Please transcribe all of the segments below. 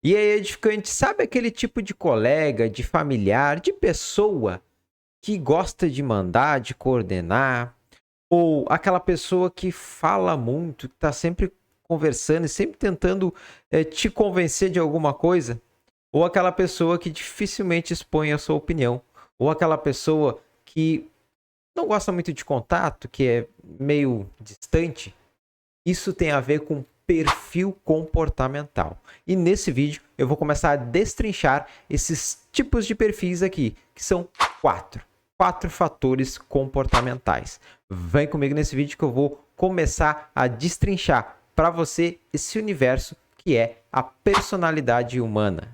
E aí, edificante, sabe aquele tipo de colega, de familiar, de pessoa que gosta de mandar, de coordenar, ou aquela pessoa que fala muito, que está sempre conversando e sempre tentando te convencer de alguma coisa? Ou aquela pessoa que dificilmente expõe a sua opinião? Ou aquela pessoa que não gosta muito de contato, que é meio distante? Isso tem a ver com perfil comportamental. E nesse vídeo eu vou começar a destrinchar esses tipos de perfis aqui, que são quatro fatores comportamentais. Vem comigo nesse vídeo que eu vou começar a destrinchar para você esse universo que é a personalidade humana.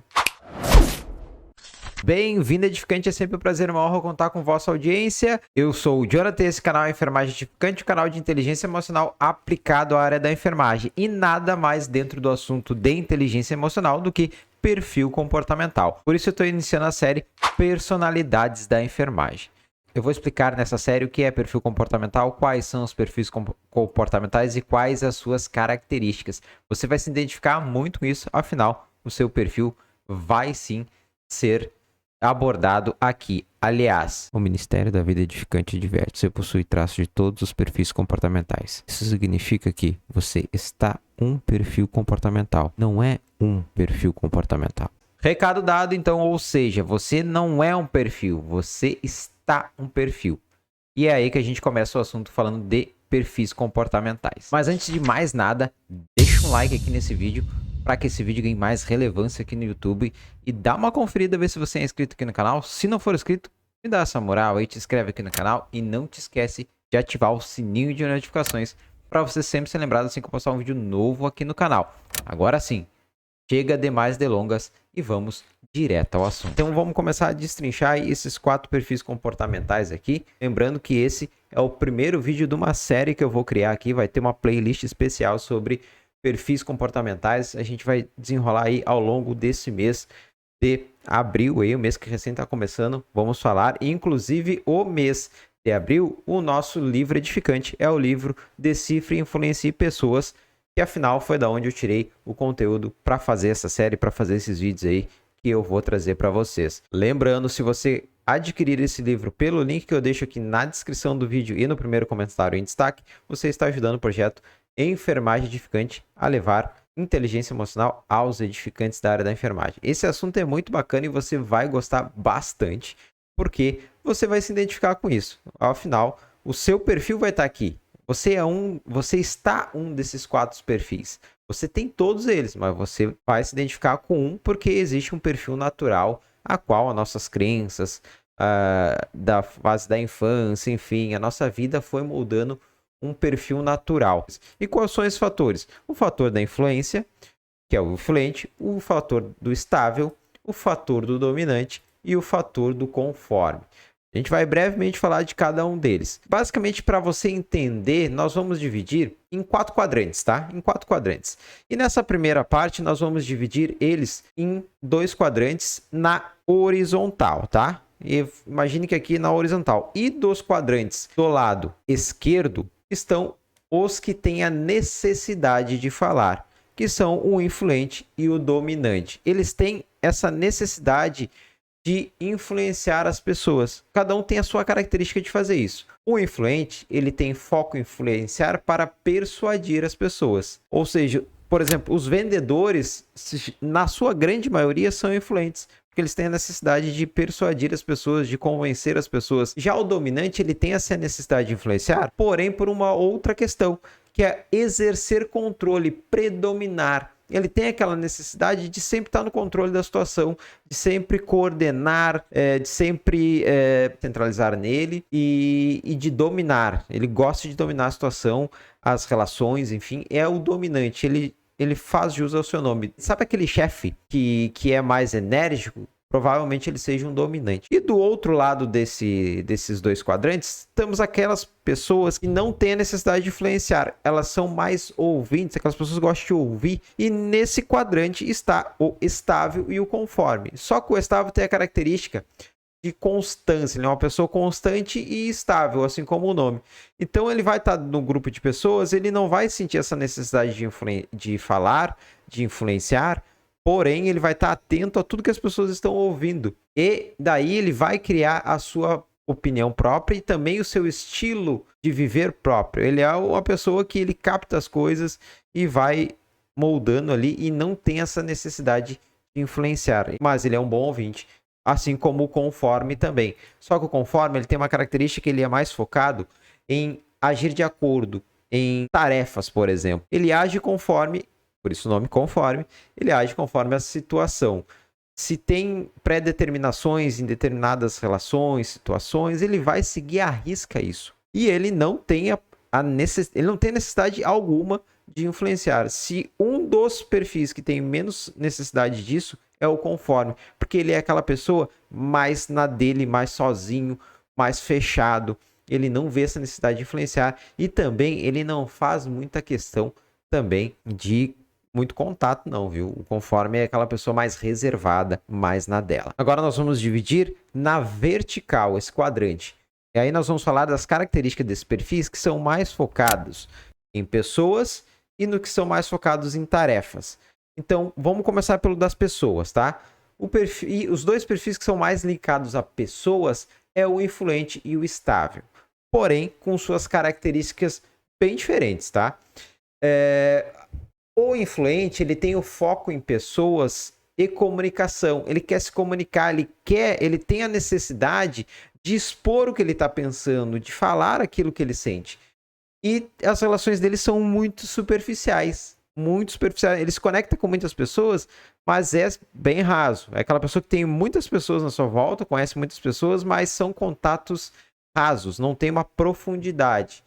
Bem-vindo, edificante, é sempre um prazer e uma honra contar com vossa audiência. Eu sou o Jonathan, esse canal é Enfermagem Edificante, o canal de inteligência emocional aplicado à área da enfermagem. E nada mais dentro do assunto de inteligência emocional do que perfil comportamental. Por isso eu estou iniciando a série Personalidades da Enfermagem. Eu vou explicar nessa série o que é perfil comportamental, quais são os perfis comportamentais e quais as suas características. Você vai se identificar muito com isso, afinal, o seu perfil vai sim ser abordado aqui. Aliás, o Ministério da Vida Edificante adverte: você possui traços de todos os perfis comportamentais. Isso significa que você está um perfil comportamental, não é um perfil comportamental. Recado dado, então, ou seja, você não é um perfil, você está um perfil. E é aí que a gente começa o assunto falando de perfis comportamentais. Mas antes de mais nada, deixa um like aqui nesse vídeo, para que esse vídeo ganhe mais relevância aqui no YouTube, e dá uma conferida, ver se você é inscrito aqui no canal. Se não for inscrito, me dá essa moral aí, te inscreve aqui no canal e não te esquece de ativar o sininho de notificações para você sempre ser lembrado assim que eu postar um vídeo novo aqui no canal. Agora sim, chega de mais delongas e vamos direto ao assunto. Então vamos começar a destrinchar esses 4 perfis comportamentais aqui. Lembrando que esse é o primeiro vídeo de uma série que eu vou criar aqui. Vai ter uma playlist especial sobre perfis comportamentais. A gente vai desenrolar aí ao longo desse mês de abril, aí, o mês que recém está começando. Vamos falar, inclusive o mês de abril, o nosso livro edificante é o livro Decifre e Influencie Pessoas, que afinal foi da onde eu tirei o conteúdo para fazer essa série, para fazer esses vídeos aí que eu vou trazer para vocês. Lembrando, se você adquirir esse livro pelo link que eu deixo aqui na descrição do vídeo e no primeiro comentário em destaque, você está ajudando o projeto Enfermagem Edificante a levar inteligência emocional aos edificantes da área da enfermagem. Esse assunto é muito bacana e você vai gostar bastante, porque você vai se identificar com isso. Afinal, o seu perfil vai estar aqui. Você está um desses 4 perfis. Você tem todos eles, mas você vai se identificar com um porque existe um perfil natural a qual as nossas crenças, da fase da infância, enfim, a nossa vida foi moldando um perfil natural. E quais são esses fatores? O fator da influência, que é o influente, o fator do estável, o fator do dominante e o fator do conforme. A gente vai brevemente falar de cada um deles. Basicamente, para você entender, nós vamos dividir em 4 quadrantes, tá? Em 4 quadrantes. E nessa primeira parte, nós vamos dividir eles em 2 quadrantes na horizontal, tá? E imagine que aqui na horizontal. E dos quadrantes do lado esquerdo estão os que têm a necessidade de falar, que são o influente e o dominante. Eles têm essa necessidade de influenciar as pessoas. Cada um tem a sua característica de fazer isso. O influente, ele tem foco em influenciar para persuadir as pessoas. Ou seja, por exemplo, os vendedores, na sua grande maioria, são influentes, porque eles têm a necessidade de persuadir as pessoas, de convencer as pessoas. Já o dominante, ele tem essa necessidade de influenciar, porém por uma outra questão, que é exercer controle, predominar. Ele tem aquela necessidade de sempre estar no controle da situação, de sempre coordenar, de sempre centralizar nele e de dominar. Ele gosta de dominar a situação, as relações, enfim, é o dominante. Ele faz jus ao seu nome. Sabe aquele chefe que é mais enérgico? Provavelmente ele seja um dominante. E do outro lado desses 2 quadrantes, temos aquelas pessoas que não têm a necessidade de influenciar. Elas são mais ouvintes, aquelas pessoas que gostam de ouvir. E nesse quadrante está o estável e o conforme. Só que o estável tem a característica de constância. Ele é uma pessoa constante e estável, assim como o nome. Então ele vai estar no grupo de pessoas, ele não vai sentir essa necessidade de falar, de influenciar, porém ele vai estar atento a tudo que as pessoas estão ouvindo. E daí ele vai criar a sua opinião própria e também o seu estilo de viver próprio. Ele é uma pessoa que ele capta as coisas e vai moldando ali e não tem essa necessidade de influenciar. Mas ele é um bom ouvinte, assim como o conforme também. Só que o conforme ele tem uma característica que ele é mais focado em agir de acordo, em tarefas, por exemplo. Ele age conforme, por isso o nome conforme, ele age conforme a situação. Se tem pré-determinações em determinadas relações, situações, ele vai seguir à risca isso. E ele não tem ele não tem necessidade alguma de influenciar. Se um dos perfis que tem menos necessidade disso é o conforme, porque ele é aquela pessoa mais na dele, mais sozinho, mais fechado. Ele não vê essa necessidade de influenciar e também ele não faz muita questão também de muito contato não, viu? O conforme é aquela pessoa mais reservada, mais na dela. Agora nós vamos dividir na vertical esse quadrante. E aí nós vamos falar das características desses perfis que são mais focados em pessoas e no que são mais focados em tarefas. Então, vamos começar pelo das pessoas, tá? Os dois perfis que são mais linkados a pessoas é o influente e o estável. Porém, com suas características bem diferentes, tá? O influente, ele tem o foco em pessoas e comunicação. Ele quer se comunicar, ele tem a necessidade de expor o que ele está pensando, de falar aquilo que ele sente. E as relações dele são muito superficiais. Muito superficiais. Ele se conecta com muitas pessoas, mas é bem raso. É aquela pessoa que tem muitas pessoas na sua volta, conhece muitas pessoas, mas são contatos rasos, não tem uma profundidade.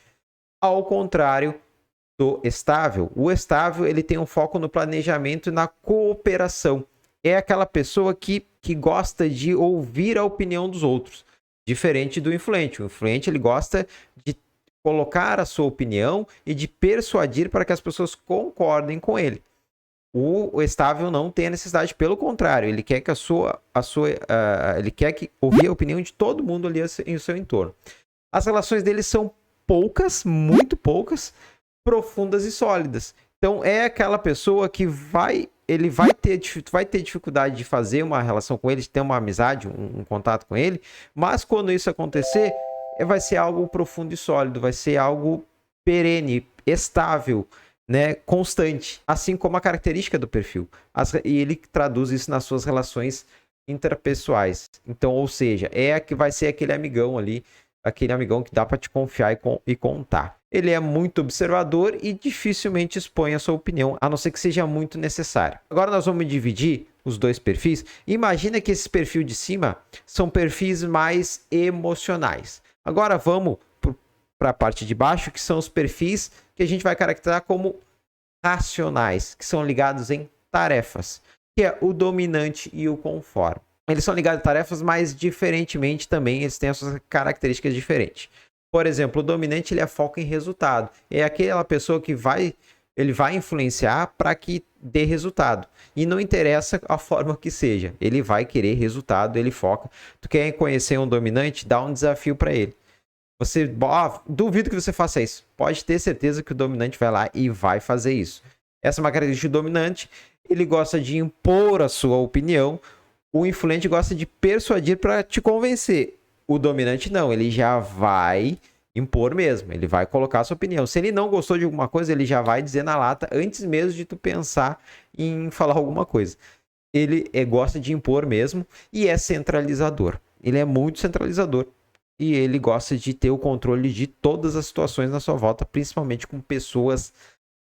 Ao contrário do estável, o estável ele tem um foco no planejamento e na cooperação. É aquela pessoa que gosta de ouvir a opinião dos outros, diferente do influente. O influente ele gosta de colocar a sua opinião e de persuadir para que as pessoas concordem com ele. O estável não tem a necessidade, pelo contrário, ele quer que ele quer que ouvir a opinião de todo mundo ali em seu entorno. As relações dele são poucas, muito poucas, profundas e sólidas. Então é aquela pessoa que vai ter dificuldade de fazer uma relação com ele, de ter uma amizade, um contato com ele, mas quando isso acontecer, vai ser algo profundo e sólido, vai ser algo perene, estável, né, constante, assim como a característica do perfil. E ele traduz isso nas suas relações interpessoais. Então, ou seja, que vai ser aquele amigão ali, aquele amigão que dá para te confiar e contar. Ele é muito observador e dificilmente expõe a sua opinião, a não ser que seja muito necessário. Agora nós vamos dividir os dois perfis. Imagina que esse perfil de cima são perfis mais emocionais. Agora vamos para a parte de baixo, que são os perfis que a gente vai caracterizar como racionais, que são ligados em tarefas, que é o dominante e o conforme. Eles são ligados a tarefas, mas diferentemente também, eles têm as suas características diferentes. Por exemplo, o dominante ele é foco em resultado. É aquela pessoa que ele vai influenciar para que dê resultado. E não interessa a forma que seja. Ele vai querer resultado, ele foca. Tu quer conhecer um dominante? Dá um desafio para ele. Duvido que você faça isso. Pode ter certeza que o dominante vai lá e vai fazer isso. Essa é uma característica do dominante. Ele gosta de impor a sua opinião. O influente gosta de persuadir para te convencer. O dominante não, ele já vai impor mesmo, ele vai colocar a sua opinião. Se ele não gostou de alguma coisa, ele já vai dizer na lata antes mesmo de tu pensar em falar alguma coisa. Ele gosta de impor mesmo e é centralizador. Ele é muito centralizador e ele gosta de ter o controle de todas as situações na sua volta, principalmente com pessoas,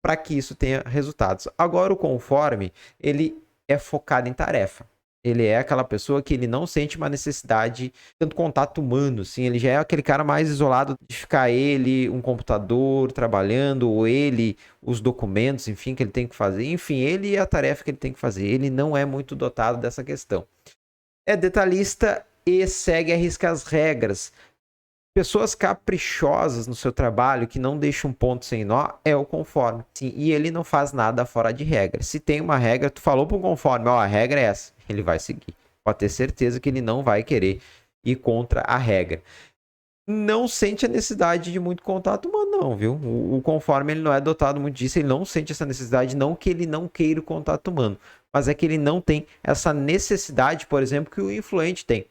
para que isso tenha resultados. Agora o conforme, ele é focado em tarefa. Ele é aquela pessoa que ele não sente uma necessidade de tanto contato humano, sim. Ele já é aquele cara mais isolado de ficar um computador trabalhando, ou os documentos, enfim, que ele tem que fazer. Enfim, ele e a tarefa que ele tem que fazer. Ele não é muito dotado dessa questão. É detalhista e segue à risca as regras. Pessoas caprichosas no seu trabalho, que não deixam um ponto sem nó, é o conforme. Sim, e ele não faz nada fora de regra. Se tem uma regra, tu falou para o conforme, a regra é essa. Ele vai seguir. Pode ter certeza que ele não vai querer ir contra a regra. Não sente a necessidade de muito contato humano, não, viu? O conforme ele não é dotado muito disso, ele não sente essa necessidade, não que ele não queira o contato humano, mas é que ele não tem essa necessidade, por exemplo, que o influente tem.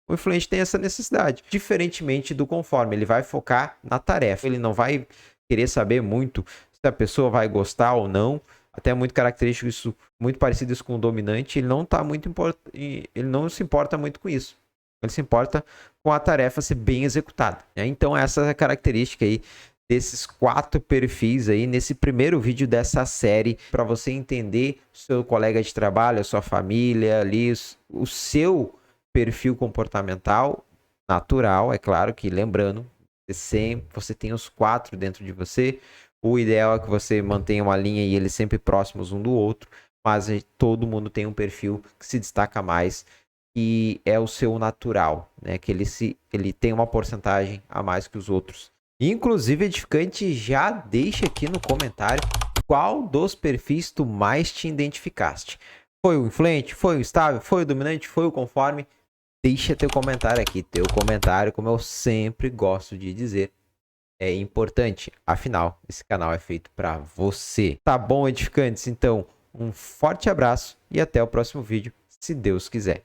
O influente tem essa necessidade, diferentemente do conforme. Ele vai focar na tarefa, ele não vai querer saber muito se a pessoa vai gostar ou não. Até muito característico isso, muito parecido isso com o dominante. Ele não tá muito ele não se importa muito com isso. Ele se importa com a tarefa ser bem executada, né? Então essa é a característica aí desses 4 perfis aí nesse primeiro vídeo dessa série, para você entender o seu colega de trabalho, a sua família ali, o seu perfil comportamental natural. É claro que, lembrando, você tem os 4 dentro de você. O ideal é que você mantenha uma linha e eles sempre próximos um do outro, mas todo mundo tem um perfil que se destaca mais, e é o seu natural, né? Que ele tem uma porcentagem a mais que os outros. Inclusive, edificante, já deixa aqui no comentário qual dos perfis tu mais te identificaste. Foi o influente? Foi o estável? Foi o dominante? Foi o conforme? Deixa teu comentário aqui. Teu comentário, como eu sempre gosto de dizer, é importante. Afinal, esse canal é feito para você. Tá bom, edificantes? Então, um forte abraço e até o próximo vídeo, se Deus quiser.